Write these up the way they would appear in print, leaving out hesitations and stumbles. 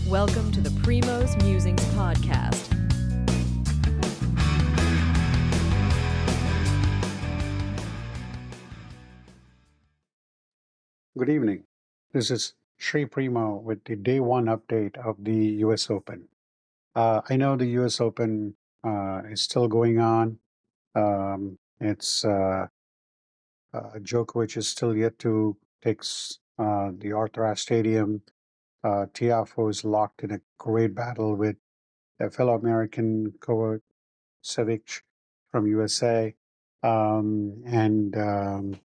Welcome to the Primo's Musings podcast. Good evening. This is Sri Primo with the day one update of the US Open. I know the US Open is still going on. It's Djokovic is still yet to take the Arthur Ashe Stadium. Tiafoe is locked in a great battle with a fellow American, Kovacevic from USA. And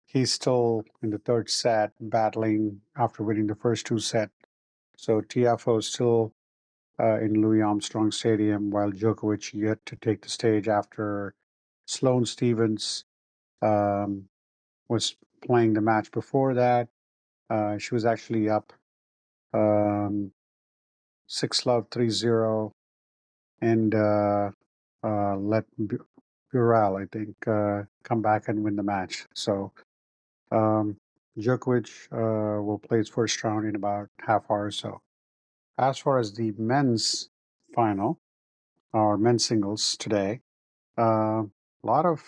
he's still in the third set, battling after winning the first two sets. So Tiafoe is still in Louis Armstrong Stadium, while Djokovic yet to take the stage after Sloane Stephens um, was playing the match before that. She was actually up um, 6-love, 3-0, and let Burrell, I think, come back and win the match. So Um, Djokovic will play his first round in about half hour or so. As far as the men's final or men's singles today, a lot of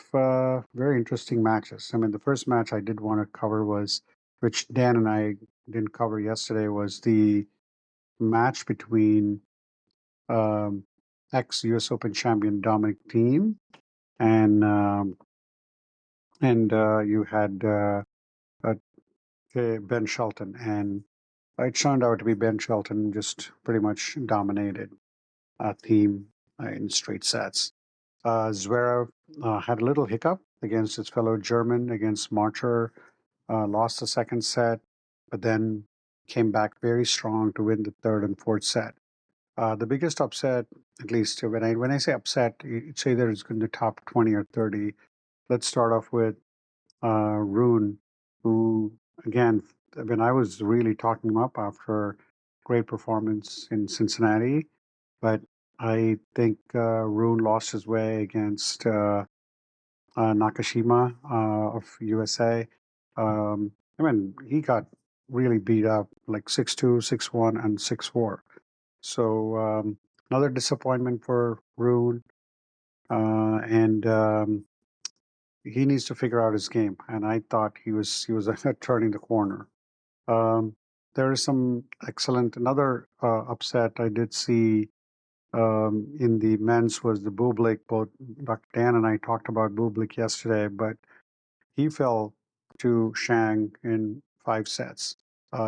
very interesting matches. I mean, the first match I did want to cover was, which Dan and I didn't cover yesterday, was the match between um, ex-US Open champion Dominic Thiem and you had uh, Ben Shelton, and it turned out to be Ben Shelton just pretty much dominated Thiem in straight sets. Zverev had a little hiccup against his fellow German, against Marcher, lost the second set, but then came back very strong to win the third and fourth set. The biggest upset, at least when I say upset, it's either it's in the top 20 or 30. Let's start off with Rune, who, again, when I was really talking him up after great performance in Cincinnati, but I think Rune lost his way against Nakashima of USA. I mean, he got really beat up like 6-2, 6-1, and 6-4. So another disappointment for Rune. And he needs to figure out his game, and I thought he was turning the corner. Um, there is some another upset I did see in the men's was the Bublik. Both Dr. Dan and I talked about Bublik yesterday, but he fell to Shang in 5 sets.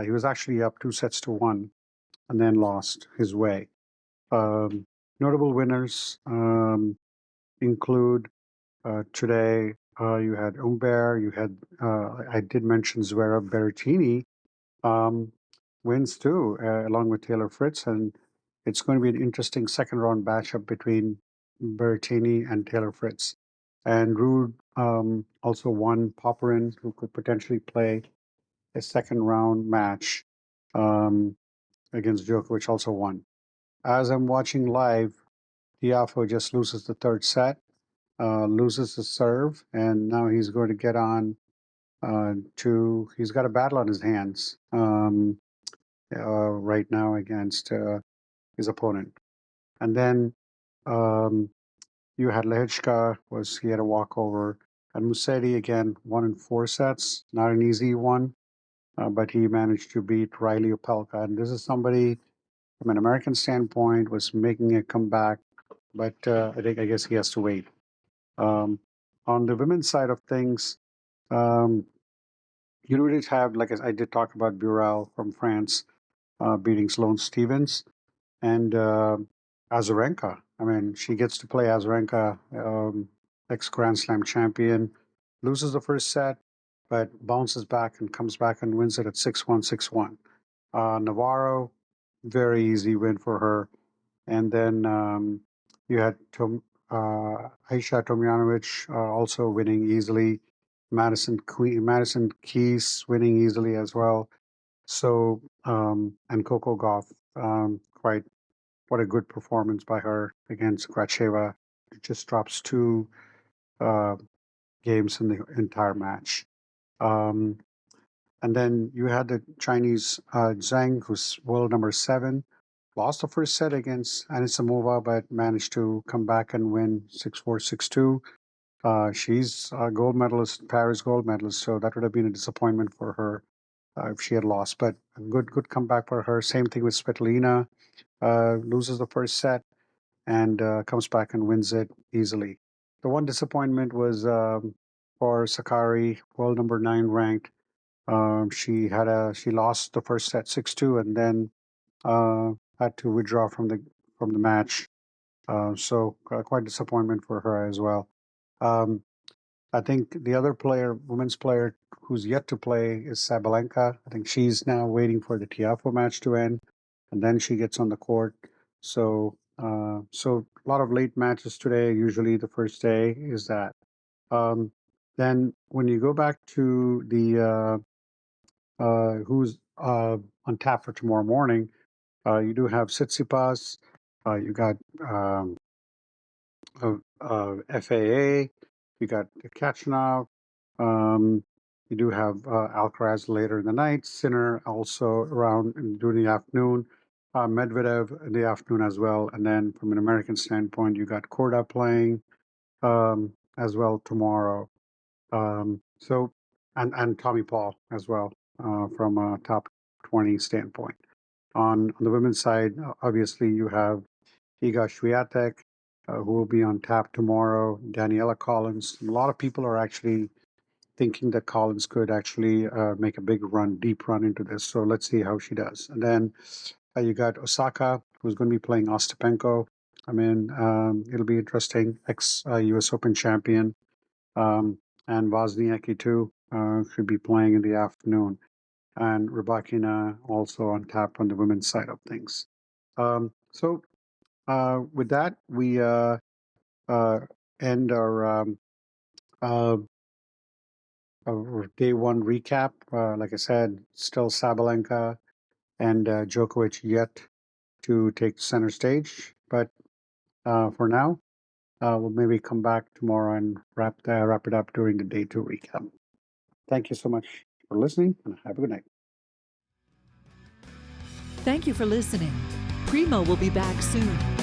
He was actually up 2-1 and then lost his way. Notable winners include today, you had Umber, I did mention Zverev. Berritini wins too, along with Taylor Fritz, and it's going to be an interesting second round matchup between Berritini and Taylor Fritz. And Rude also won Popperin, who could potentially play a second round match against Djokovic, also won. As I'm watching live, Tiafoe just loses the third set, loses the serve, and now he's going to get on he's got a battle on his hands right now against his opponent. And then you had Lehechka, he had a walkover, and Musetti again won in 4 sets, not an easy one, but he managed to beat Riley Opelka. And this is somebody from an American standpoint was making a comeback, but I guess he has to wait. On the women's side of things, you really have, like I did talk about Burrell from France beating Sloane Stephens and Azarenka. I mean, she gets to play Azarenka, ex-Grand Slam champion, loses the first set, but bounces back and comes back and wins it at 6-1, 6-1. Navarro, very easy win for her. And then you had Aisha Tomjanovic also winning easily. Madison Keys winning easily as well. So and Coco Gauff, quite what a good performance by her against Gracheva. It just drops 2 games in the entire match. Um, And then you had the Chinese Zheng, who's world number 7, lost the first set against Anisimova, but managed to come back and win 6-4, 6-2. She's a gold medalist, Paris gold medalist, so that would have been a disappointment for her if she had lost. But a good comeback for her. Same thing with Svetlana, loses the first set and comes back and wins it easily. The one disappointment was for Sakari, world number 9 ranked. She lost the first set 6-2 and then had to withdraw from the match. So quite disappointment for her as well. Um, I think the other player, women's player, who's yet to play is Sabalenka. I think she's now waiting for the Tiafoe match to end, and then she gets on the court. So a lot of late matches today. Usually, the first day is that. Um, then when you go back to the who's on tap for tomorrow morning, you do have Tsitsipas. You got FAA. You got Kachanov. You do have Alcaraz later in the night. Sinner also around during the afternoon. Medvedev in the afternoon as well. And then from an American standpoint, you got Korda playing as well tomorrow. So and Tommy Paul as well from a top 20 standpoint. On the women's side, obviously you have Iga Swiatek, who will be on tap tomorrow. Daniela Collins. A lot of people are actually thinking that Collins could actually make a big run, deep run into this. So let's see how she does. And then you got Osaka, who's going to be playing Ostapenko. I mean, it'll be interesting. Ex-US Open champion. And Wozniacki too should be playing in the afternoon. And Rybakina also on tap on the women's side of things. So with that, we end our day one recap. Like I said, still Sabalenka and Djokovic yet to take center stage. But for now, we'll maybe come back tomorrow and wrap it up during the day two recap. Thank you so much for listening, and have a good night. Thank you for listening. Primo will be back soon.